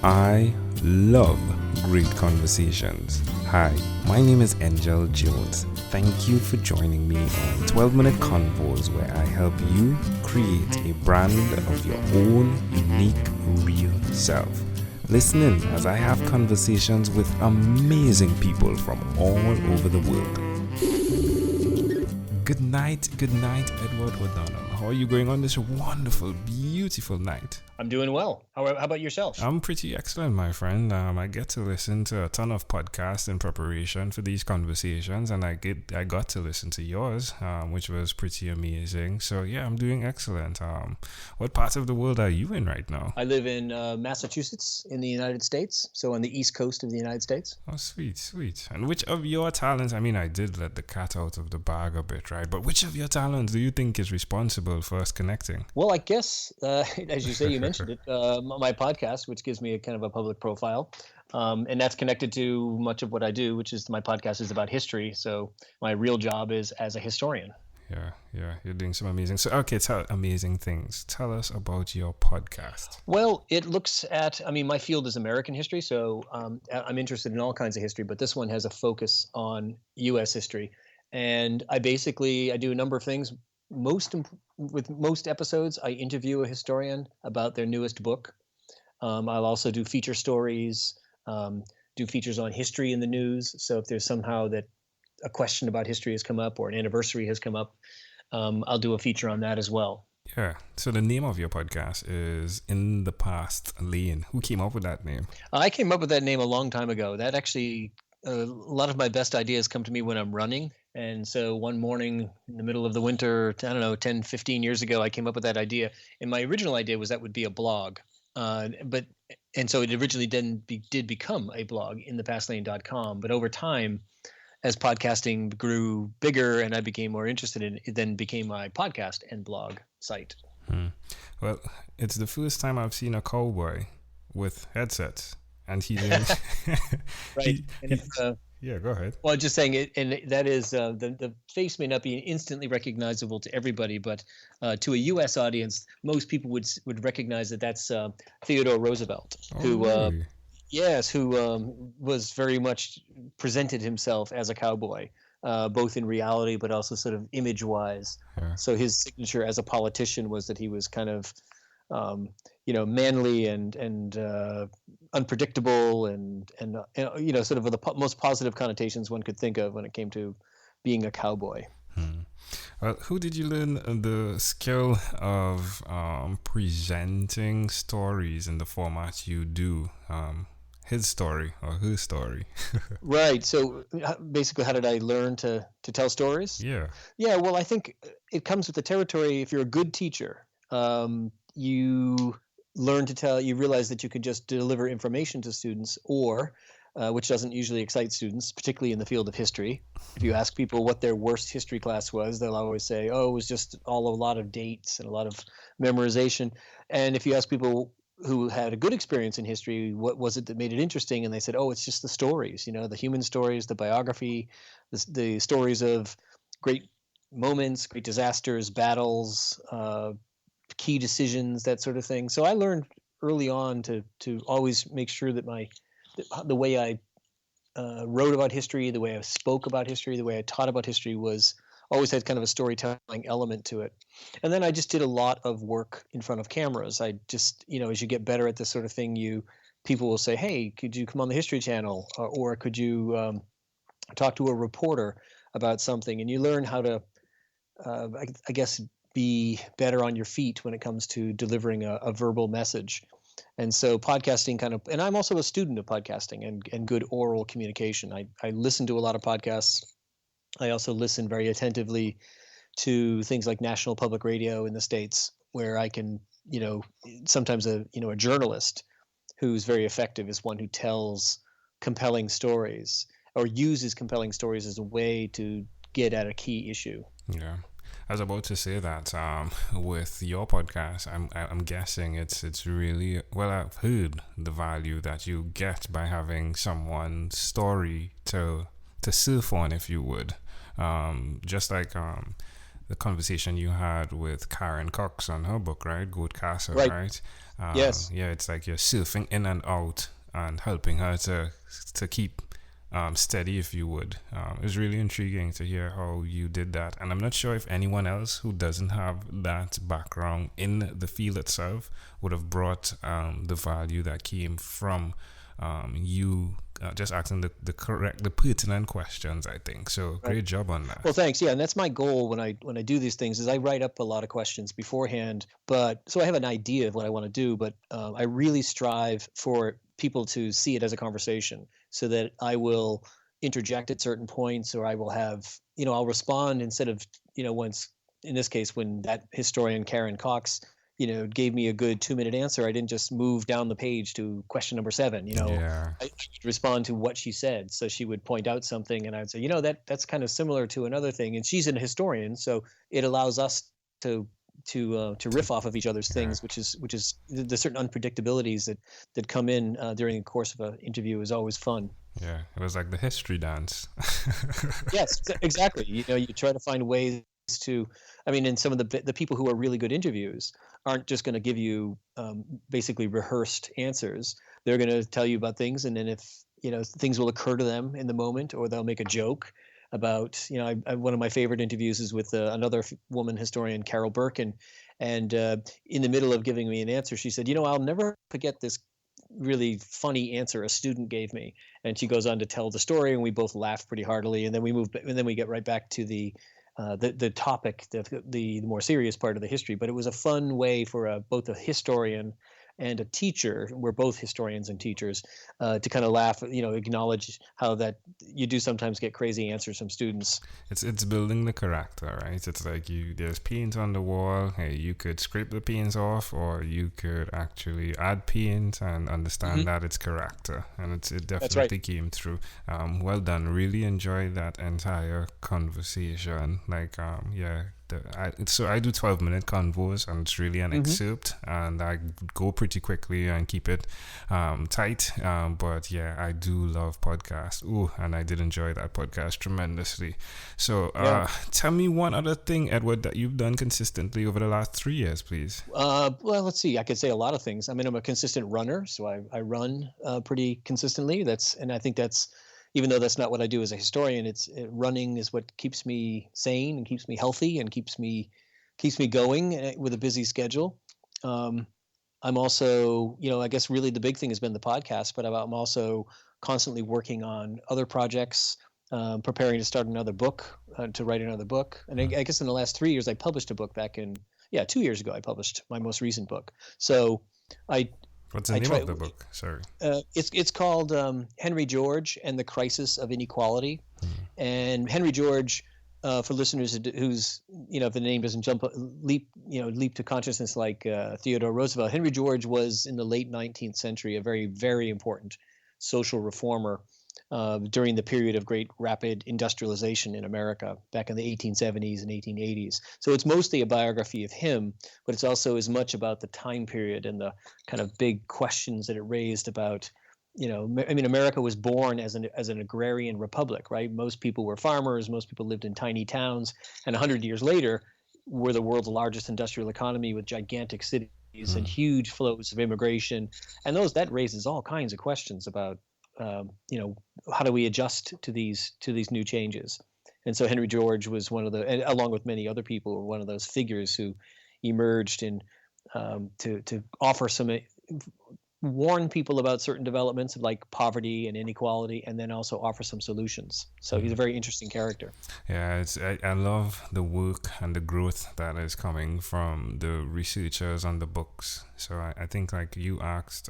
I love great conversations. Hi, my name is Angel Jones. Thank you for joining me on 12-minute convos where I help you create a brand of your own unique, real self. Listen in as I have conversations with amazing people from all over the world. Good night, Edward O'Donnell. How are you going on this wonderful, beautiful night? I'm doing well. How about yourself? I'm pretty excellent, my friend. I get to listen to a ton of podcasts in preparation for these conversations, and I got to listen to yours, which was pretty amazing. So yeah, I'm doing excellent. What part of the world are you in right now? I live in Massachusetts in the United States, so on the East Coast of the United States. Oh, sweet. And which of your talents, I mean, I did let the cat out of the bag a bit, right? But which of your talents do you think is responsible for us connecting? Well, I guess, as you say, you mentioned it, my podcast, which gives me a kind of a public profile. And that's connected to much of what I do, which is my podcast is about history. So my real job is as a historian. Yeah, you're doing some amazing. So, okay, tell amazing things. Tell us about your podcast. Well, it looks at, my field is American history, so I'm interested in all kinds of history, but this one has a focus on U.S. history. And I do a number of things. With most episodes, I interview a historian about their newest book. I'll also do feature stories, do features on history in the news. So if there's somehow that a question about history has come up or an anniversary has come up, I'll do a feature on that as well. Yeah. So the name of your podcast is In the Past Lane. Who came up with that name? I came up with that name a long time ago. That actually, a lot of my best ideas come to me when I'm running. And so one morning in the middle of the winter, 10, 15 years ago, I came up with that idea. And my original idea was that would be a blog. And so it originally did become a blog, inthepastlane.com. But over time, as podcasting grew bigger and I became more interested in it, it then became my podcast and blog site. Well, it's the first time I've seen a cowboy with headsets. And he didn't. Right. Yeah, go ahead. Well, just saying it, and that is the face may not be instantly recognizable to everybody, but to a U.S. audience, most people would recognize that that's Theodore Roosevelt, who was very much presented himself as a cowboy, both in reality but also sort of image-wise. Yeah. So his signature as a politician was that he was kind of manly and unpredictable and sort of the most positive connotations one could think of when it came to being a cowboy. Well, who did you learn the skill of presenting stories in the format you do? His story or her story? Right. So basically, how did I learn to tell stories? Yeah. Well, I think it comes with the territory. If you're a good teacher, you learn to tell, you realize that you can just deliver information to students, or which doesn't usually excite students, particularly in the field of history. If you ask people what their worst history class was, they'll always say, oh, it was just a lot of dates and a lot of memorization. And if you ask people who had a good experience in history, what was it that made it interesting? And they said, oh, it's just the stories, the human stories, the biography, the stories of great moments, great disasters, battles, key decisions, that sort of thing. So I learned early on to always make sure that the way I wrote about history, the way I spoke about history, the way I taught about history was always had kind of a storytelling element to it. And then I just did a lot of work in front of cameras. I just, as you get better at this sort of thing, people will say, hey, could you come on the History Channel? Or could you talk to a reporter about something? And you learn how to, I guess, be better on your feet when it comes to delivering a verbal message. And so podcasting and I'm also a student of podcasting and good oral communication. I listen to a lot of podcasts. I also listen very attentively to things like National Public Radio in the States, where I can, sometimes a journalist who's very effective is one who tells compelling stories or uses compelling stories as a way to get at a key issue. Yeah. I was about to say that with your podcast, I'm guessing it's really, well, I've heard the value that you get by having someone's story to surf on, if you would. Just like the conversation you had with Karen Cox on her book, right? Goat Castle, Right. right? Yes. Yeah, it's like you're surfing in and out and helping her to keep steady, if you would. It was really intriguing to hear how you did that. And I'm not sure if anyone else who doesn't have that background in the field itself would have brought the value that came from you just asking the pertinent questions, I think. So Right. great job on that. Well, thanks. Yeah, and that's my goal when I do these things is I write up a lot of questions beforehand, but so I have an idea of what I want to do, but I really strive for people to see it as a conversation so that I will interject at certain points or I will have, I'll respond instead of, once in this case when that historian Karen Cox gave me a good 2-minute answer. I didn't just move down the page to question number 7. Yeah. I would respond to what she said. So she would point out something, and I would say, that's kind of similar to another thing. And she's an historian, so it allows us to riff off of each other's things, which is the certain unpredictabilities that come in during the course of an interview is always fun. Yeah, it was like the history dance. Yes, exactly. You try to find ways to, and some of the people who are really good interviews aren't just going to give you basically rehearsed answers. They're going to tell you about things, and then if things will occur to them in the moment, or they'll make a joke about one of my favorite interviews is with another woman historian, Carol Birkin, and in the middle of giving me an answer, she said, I'll never forget this really funny answer a student gave me. And she goes on to tell the story, and we both laugh pretty heartily, and then we get right back to the topic, the more serious part of the history. But it was a fun way for both a historian and a teacher, we're both historians and teachers, to kind of laugh, acknowledge how that you do sometimes get crazy answers from students. It's building the character, right? It's like there's paint on the wall. Hey, you could scrape the paint off, or you could actually add paint and understand that it's character, and it definitely came through. Well done. Really enjoyed that entire conversation. So I do 12-minute convos, and it's really an excerpt, and I go pretty quickly and keep it tight. But yeah, I do love podcasts. Ooh, and I did enjoy that podcast tremendously. So tell me one other thing, Edward, that you've done consistently over the last 3 years, please. Well, let's see. I could say a lot of things. I'm a consistent runner, so I run pretty consistently. I think that's, even though that's not what I do as a historian, running is what keeps me sane and keeps me healthy and keeps me going with a busy schedule. I'm also, I guess really the big thing has been the podcast, but I'm also constantly working on other projects, preparing to start another book, to write another book. And I guess in the last 3 years, I published a book 2 years ago, I published my most recent book. So What's the name of the book? Sorry. It's called Henry George and the Crisis of Inequality. And Henry George, for listeners who's, if the name doesn't leap to consciousness like Theodore Roosevelt, Henry George was in the late 19th century a very, very important social reformer during the period of great rapid industrialization in America back in the 1870s and 1880s. So it's mostly a biography of him, but it's also as much about the time period and the kind of big questions that it raised about, America was born as an agrarian republic, right? Most people were farmers, most people lived in tiny towns, and 100 years later, we're the world's largest industrial economy with gigantic cities and huge flows of immigration. And that raises all kinds of questions about how do we adjust to these new changes? And so Henry George was one of and along with many other people, were one of those figures who emerged to offer warn people about certain developments like poverty and inequality, and then also offer some solutions. So he's a very interesting character. Yeah, I love the work and the growth that is coming from the researchers on the books. So I think like you asked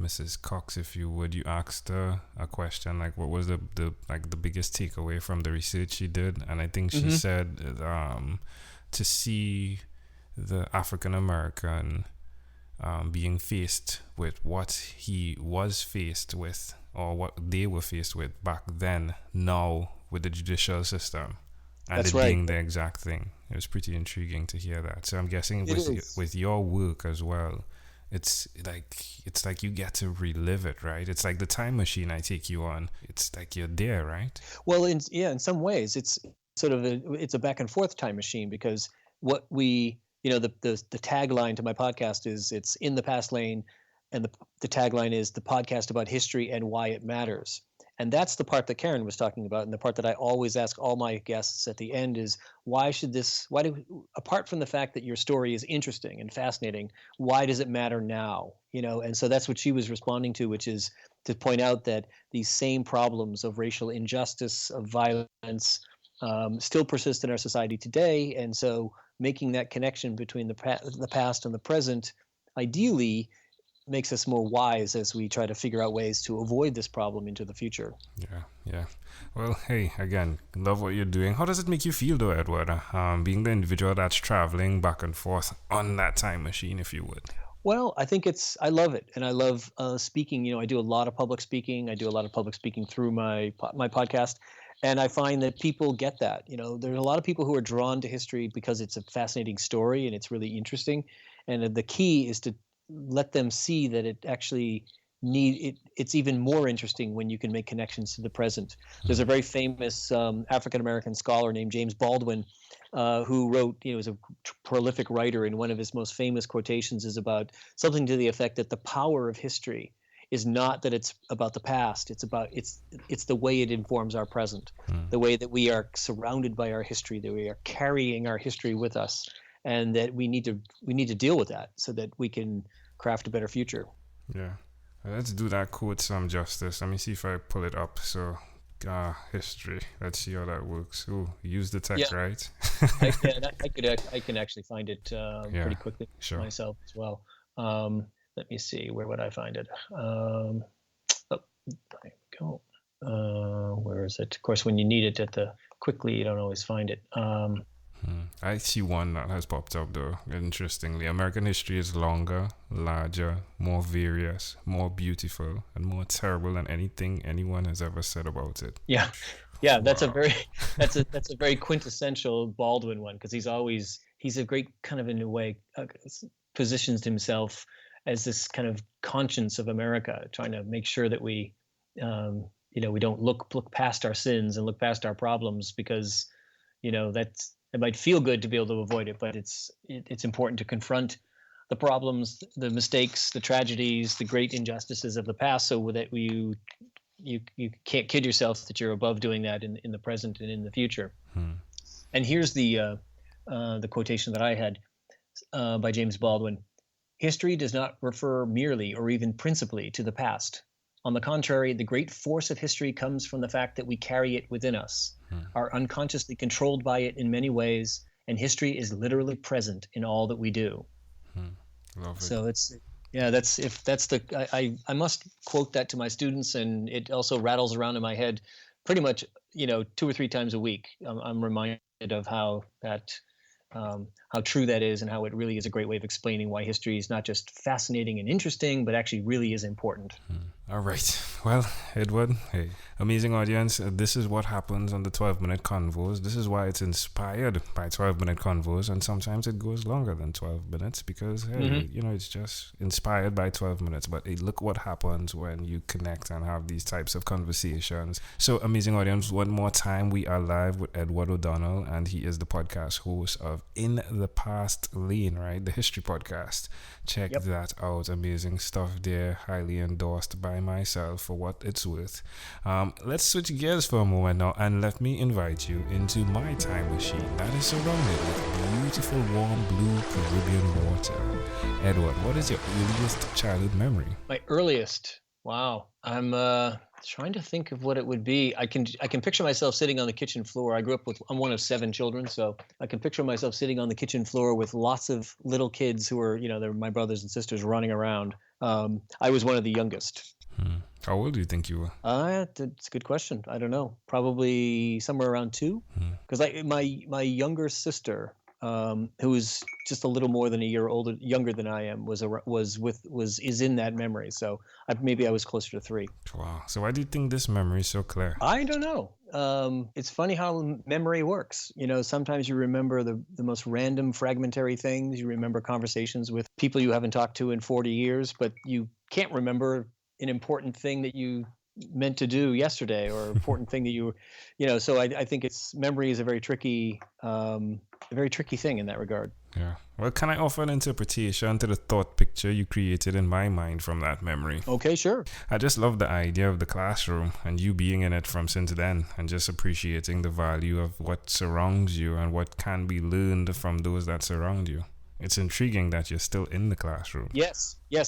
Mrs. Cox, if you would, you asked her a question like, what was the biggest takeaway from the research she did? And I think she said to see the African American being faced with what he was faced with, or what they were faced with back then, now with the judicial system, and That's it right. being the exact thing. It was pretty intriguing to hear that. So I'm guessing with your work as well, it's like you get to relive it, right? It's like the time machine I take you on. It's like you're there, right? Well, in some ways, sort of it's a back and forth time machine, because what we, the tagline to my podcast is it's in the past lane, and the tagline is the podcast about history and why it matters. And that's the part that Karen was talking about, and the part that I always ask all my guests at the end is, apart from the fact that your story is interesting and fascinating, why does it matter now? And so that's what she was responding to, which is to point out that these same problems of racial injustice, of violence, still persist in our society today. And so making that connection between the past and the present, ideally, makes us more wise as we try to figure out ways to avoid this problem into the future. Yeah. Well, hey, again, love what you're doing. How does it make you feel, though, Edward, being the individual that's traveling back and forth on that time machine, if you would? Well, I think I love it. And I love speaking. I do a lot of public speaking. I do a lot of public speaking through my podcast. And I find that people get that. There's a lot of people who are drawn to history because it's a fascinating story and it's really interesting. And the key is to let them see that it actually it's even more interesting when you can make connections to the present. There's a very famous African-American scholar named James Baldwin who wrote, was a prolific writer, and one of his most famous quotations is about something to the effect that the power of history is not that it's about the past, it's the way it informs our present, the way that we are surrounded by our history, that we are carrying our history with us, and that we need to deal with that so that we can craft a better future. Yeah. Let's do that quote some justice. Let me see if I pull it up. So, history. Let's see how that works. Ooh, use the tech, right? I can actually find it pretty quickly myself as well. Let me see. Where would I find it? There we go. Where is it? Of course, when you need it quickly, you don't always find it. I see one that has popped up, though. Interestingly, American history is longer, larger, more various, more beautiful, and more terrible than anything anyone has ever said about it. Yeah. That's a very quintessential Baldwin one, because he's a great kind of, in a way, positions himself as this kind of conscience of America, trying to make sure that we don't look past our sins and look past our problems, because it might feel good to be able to avoid it, but it's important to confront the problems, the mistakes, the tragedies, the great injustices of the past, so that you can't kid yourself that you're above doing that in the present and in the future. And here's the quotation that I had by James Baldwin: "History does not refer merely or even principally to the past. On the contrary, the great force of history comes from the fact that we carry it within us, are unconsciously controlled by it in many ways, and history is literally present in all that we do." Love it. So I must quote that to my students, and it also rattles around in my head pretty much, 2 or 3 times a week. I'm reminded of how true that is, and how it really is a great way of explaining why history is not just fascinating and interesting, but actually really is important. All right. Well, Edward, hey, amazing audience. This is what happens on the 12-minute convos. This is why it's inspired by 12-minute convos, and sometimes it goes longer than 12 minutes because, it's just inspired by 12 minutes. But hey, look what happens when you connect and have these types of conversations. So, amazing audience, one more time, we are live with Edward O'Donnell, and he is the podcast host of In the Past Lane, right? The history podcast. Check that out. Amazing stuff there. Highly endorsed by myself for what it's worth. Let's switch gears for a moment now, and let me invite you into my time machine that is surrounded with beautiful warm blue Caribbean water. Edward, what is your earliest childhood memory? My earliest? Wow. I'm trying to think of what it would be. I can picture myself sitting on the kitchen floor. I'm one of 7 children, so I can picture myself sitting on the kitchen floor with lots of little kids who are, they're my brothers and sisters running around. I was one of the youngest. How old do you think you were? It's a good question. I don't know. Probably somewhere around 2. Because my younger sister, who is just a little more than a year younger than I am, is in that memory. So maybe I was closer to 3. Wow. So why do you think this memory is so clear? I don't know. It's funny how memory works. Sometimes you remember the most random fragmentary things. You remember conversations with people you haven't talked to in 40 years, but you can't remember an important thing that you meant to do yesterday, or important thing that so I think memory is a very tricky thing in that regard. Yeah. Well, can I offer an interpretation to the thought picture you created in my mind from that memory? Okay, sure. I just love the idea of the classroom and you being in it from since then, and just appreciating the value of what surrounds you and what can be learned from those that surround you. It's intriguing that you're still in the classroom. Yes. Yeah.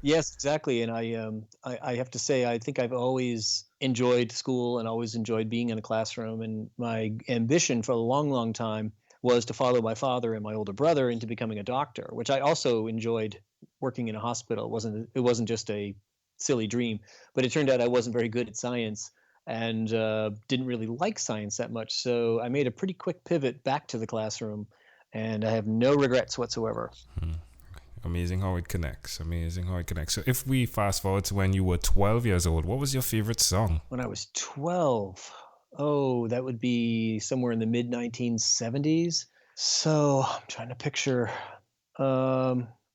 Yes, exactly. And I have to say, I think I've always enjoyed school and always enjoyed being in a classroom. And my ambition for a long, long time was to follow my father and my older brother into becoming a doctor, which I also enjoyed. Working in a hospital it wasn't just a silly dream, but it turned out I wasn't very good at science and didn't really like science that much. So I made a pretty quick pivot back to the classroom, and I have no regrets whatsoever. Amazing how it connects. So if we fast forward to when you were 12 years old, what was your favorite song? When I was 12, that would be somewhere in the mid 1970s. So I'm trying to picture,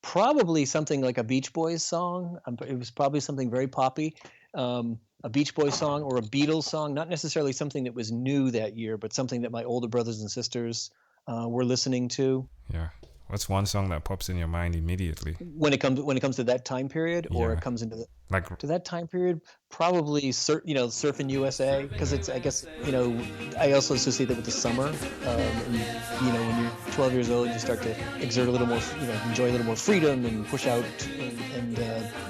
probably something like a Beach Boys song. It was probably something very poppy, a Beach Boys song or a Beatles song, not necessarily something that was new that year, but something that my older brothers and sisters were listening to. Yeah. What's one song that pops in your mind immediately? When it comes to that time period, or it comes into to that time period, probably Surfin' USA, because it's, I guess, I also associate that with the summer. When you're 12 years old, you start to exert a little more, enjoy a little more freedom and push out, and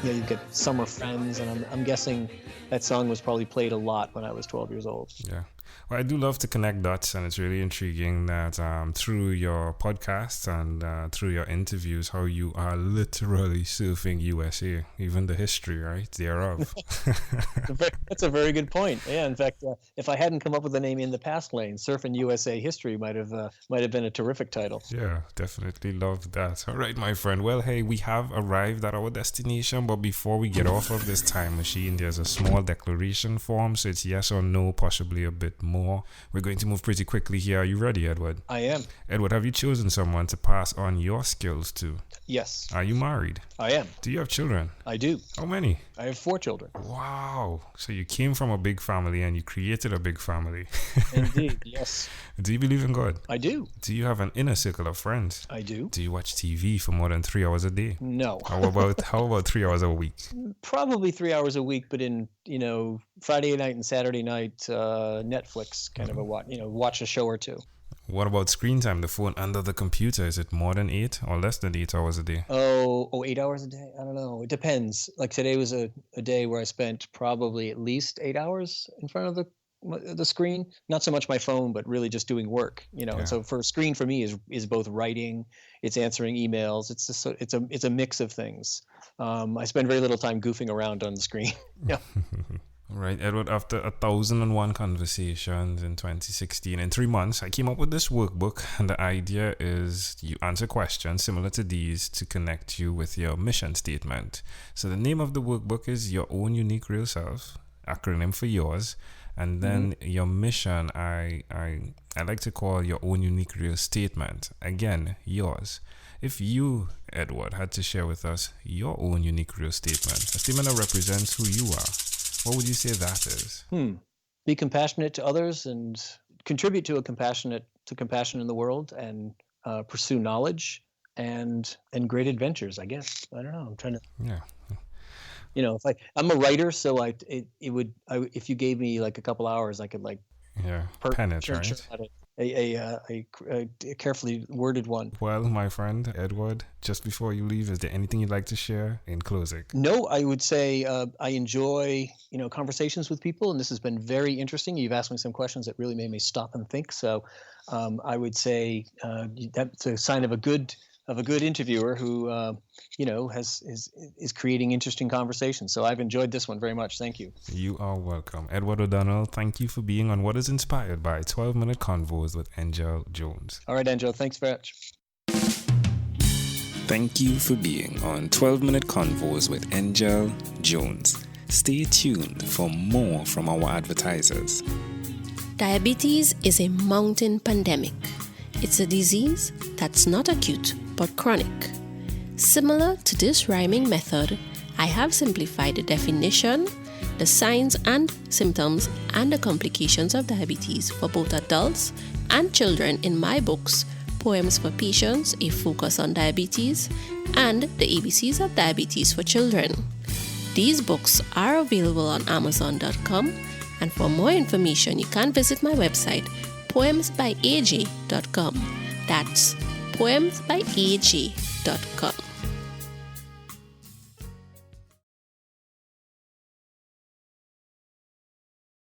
you get summer friends, and I'm guessing that song was probably played a lot when I was 12 years old. Yeah. Well, I do love to connect dots, and it's really intriguing that through your podcasts and through your interviews, how you are literally surfing USA, even the history, right, thereof. That's a very good point. Yeah, in fact, if I hadn't come up with the name In the Past Lane, Surfing USA History might have been a terrific title. Yeah, definitely love that. All right, my friend. Well, hey, we have arrived at our destination, but before we get off of this time machine, there's a small declaration form, so it's yes or no, possibly a bit more. We're going to move pretty quickly here. Are you ready, Edward? I am. Edward, have you chosen someone to pass on your skills to? Yes. Are you married? I am. Do you have children? I do. How many? I have 4 children. Wow. So you came from a big family and you created a big family. Indeed, yes. Do you believe in God? I do. Do you have an inner circle of friends? I do. Do you watch TV for more than 3 hours a day? No. How about 3 hours a week? Probably 3 hours a week, but in Friday night and Saturday night Netflix kind of watch a show or two. What about screen time, the phone under the computer? Is it more than 8 or less than 8 hours a day? 8 hours a day? I don't know. It depends. Like today was a day where I spent probably at least 8 hours in front of the screen. Not so much my phone, but really just doing work. Yeah. And so for a screen for me is both writing, it's answering emails, it's a mix of things. I spend very little time goofing around on the screen. Yeah. Right, Edward, after 1,001 conversations in 2016, in 3 months, I came up with this workbook, and the idea is you answer questions similar to these to connect you with your mission statement. So the name of the workbook is Your Own Unique Real Self, acronym for yours, and then your mission, I like to call Your Own Unique Real Statement, again, yours. If you, Edward, had to share with us your own unique real statement, a statement that represents who you are, what would you say that is? Be compassionate to others and contribute to compassion in the world, and pursue knowledge and great adventures, I guess. I don't know. I'm trying to. Yeah. I'm a writer, so if you gave me like a couple hours, I could pen it, right? A carefully worded one. Well, my friend Edward, just before you leave, is there anything you'd like to share in closing? No, I would say I enjoy conversations with people, and this has been very interesting. You've asked me some questions that really made me stop and think. So I would say that's a sign of a good interviewer who is creating interesting conversations. So I've enjoyed this one very much. Thank you. You are welcome. Edward O'Donnell, thank you for being on what is inspired by 12-Minute Convos with Angel Jones. All right, Angel, thanks very much. Thank you for being on 12-Minute Convos with Angel Jones. Stay tuned for more from our advertisers. Diabetes is a mountain pandemic. It's a disease that's not acute but chronic. Similar to this rhyming method, I have simplified the definition the signs and symptoms and the complications of diabetes for both adults and children in my books, Poems for Patients, A Focus on Diabetes, and The ABCs of Diabetes for Children. These books are available on Amazon.com, and for more information, you can visit my website, poemsbyaj.com. That's poemsbyaj.com.